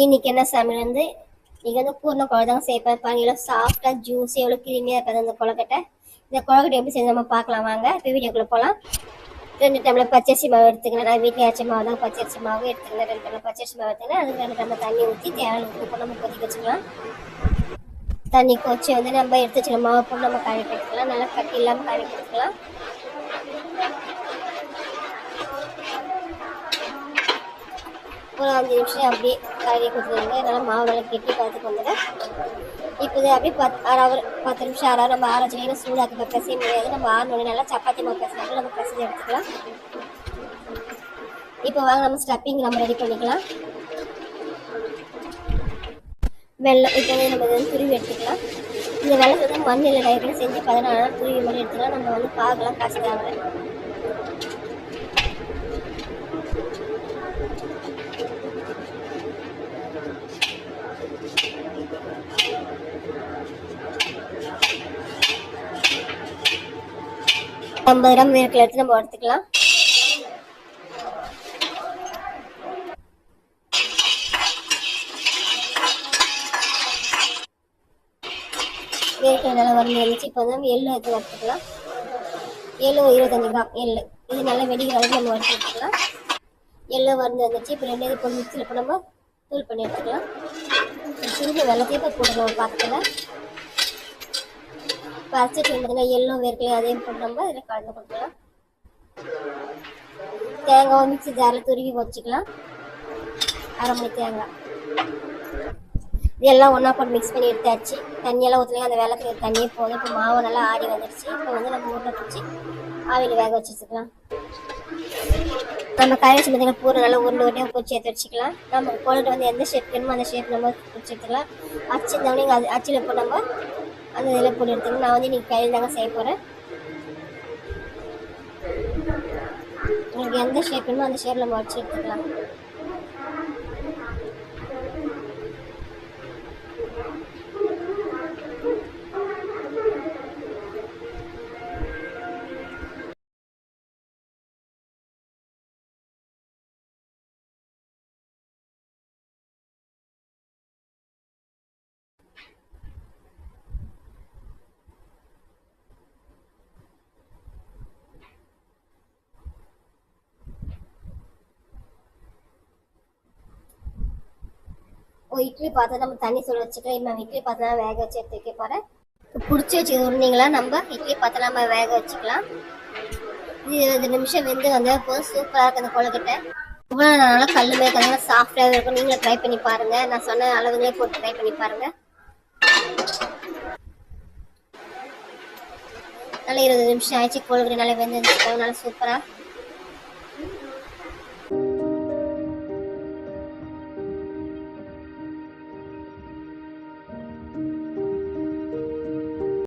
இன்னைக்கு என்ன சமையல் வந்து நீங்கள் வந்து பூர்ண குழந்தைங்க சேர்ப்பேன் பாருங்க. எவ்வளோ சாஃப்டாக ஜூஸி எவ்வளோ கிருமியாக இருக்காது அந்த கொழுக்கட்டை. இந்த கொழுக்கட்டை எப்படி செஞ்சு நம்ம பார்க்கலாம் வாங்க. இப்போ வீடியோக்குள்ளே போகலாம். 2 டம்ளர் பச்சரிசி மாவு எடுத்துக்கலாம். நான் வீட்டில் அரைச்ச மாவு தான் பச்சரிசி மாவு எடுத்துக்கலாம். 2 டம்ளர் பச்சரிசி மாவு எடுத்துக்கலாம். அதுக்கு 2 டம்ளர் தண்ணி ஊற்றி தேவையான உப்பு நம்ம கொதிக்க வச்சுக்கலாம். தண்ணி கொச்சி வந்து நம்ம எடுத்து வச்சுக்கலாம். மாவு போட்டு நம்ம கழுவி எடுத்துக்கலாம். நல்லா கட்டி இல்லாமல் கழுவி எடுத்துக்கலாம். ஒரு 5 நிமிஷம் அப்படியே கழுவி கொடுத்துருங்க. நல்லா மாவு நல்லா கெட்டி பார்த்துக்கு வந்துடும். இப்போ இது அப்படியே 10 நிமிஷம் ஆறாவது நம்ம ஆற வச்சுக்கலாம். சூடாக்கி பிசைய முடியாது. நம்ம ஆறினோடனே நல்லா சப்பாத்தி மாவு பிசைஞ்சாலும் நம்ம பிசைஞ்சு எடுத்துக்கலாம். இப்போ வாங்க நம்ம ஸ்டப்பிங் நம்ம ரெடி பண்ணிக்கலாம். வெள்ளம் இப்போ வந்து நம்ம வந்து துருவி எடுத்துக்கலாம். இந்த வெள்ளத்தை வந்து மண்ணில் டைப்பில் செஞ்சு 14 நாள் துருவி மட்டும் எடுத்துக்கலாம். நம்ம வந்து பாகெல்லாம் காசு தேவை. $50 கிராம் வேர்க்கடலை எடுத்து நம்ம எடுத்துக்கலாம். வேர்க்கடலை நல்லா வறுந்து வந்துச்சு. இப்போ வந்து எள்ளு எடுத்து வறுத்துக்கலாம். எள்ளு 25 கிராம் எள்ளு. இது நல்லா வெடிக்கிற அளவுக்கு நம்ம வறுத்து எடுத்துக்கலாம். எள்ளு வறுந்து வந்துச்சு. இப்போ 2 இது போட்டு மிக்சியில் இப்போ நம்ம தூள் பண்ணி எடுத்துக்கலாம். திரும்ப வெள்ளத்தையும் இப்போ போட்டுக்கலாம் பாத்திரத்தில். இப்போ அரைச்சிட்டு பார்த்தீங்கன்னா எள்ளும் வேர்க்கடலை அதையும் போட்டு நம்ம இதில் கலந்து கொடுக்கலாம். தேங்காய் மிக்சி ஜாரில் துருவி வச்சுக்கலாம். 1/2 மணி தேங்காய் இதெல்லாம் ஒன்றா போட்டு மிக்ஸ் பண்ணி எடுத்தாச்சு. தண்ணியெல்லாம் ஊற்றலாம். அந்த வெள்ளத்துக்கு தண்ணியே போதும். இப்போ மாவு நல்லா ஆடி வந்துடுச்சு. இப்போ வந்து நம்ம உருண்டை பிடிச்சி ஆவியில் வேக வச்சுக்கலாம். நம்ம காய வச்சு பார்த்தீங்கன்னா பூரை நல்லா உருண்டை பிடிச்சி எடுத்து வச்சுக்கலாம். நம்ம கொழுக்கட்டை வந்து எந்த ஷேப் வேணுமோ அந்த ஷேப் நம்ம பிடிச்சி எடுத்துக்கலாம். அச்சு இருந்தாலும் அது அச்சில் இப்போ நம்ம அந்த இதில் போட்டு எடுத்துக்கலாம். நான் வந்து இன்றைக்கி கையில் தாங்க செய்ய போகிறேன். உங்களுக்கு எந்த ஷேப் வேணுமோ அந்த ஷேப்பில் நம்ம வச்சு எடுத்துக்கலாம். இட்லி பாத்திரம் நம்ம தண்ணி சொல்ல வச்சுக்கலாம். இப்போ இட்லி பாத்திரம் வேக வச்சு எடுத்து வைக்க போகிறேன். பிடிச்சி வச்சு உருண்டிங்களா நம்ம இட்லி பாத்திரம் நம்ம வேக வச்சுக்கலாம். இது 2 நிமிஷம் வெந்து வந்தால் போதும். சூப்பராக இருக்குது அந்த கொழுக்கட்டை. இவ்வளோ நல்லா கல்லுமே இருக்கிறதுனால சாஃப்டாக இருக்கும். நீங்களும் ட்ரை பண்ணி பாருங்கள். நான் சொன்ன அளவுங்களே போட்டு ட்ரை பண்ணி பாருங்கள். நல்லா 20 நிமிஷம் ஆயிடுச்சு. கொழுக்கட்டை நல்லா வெந்து நல்லா சூப்பராக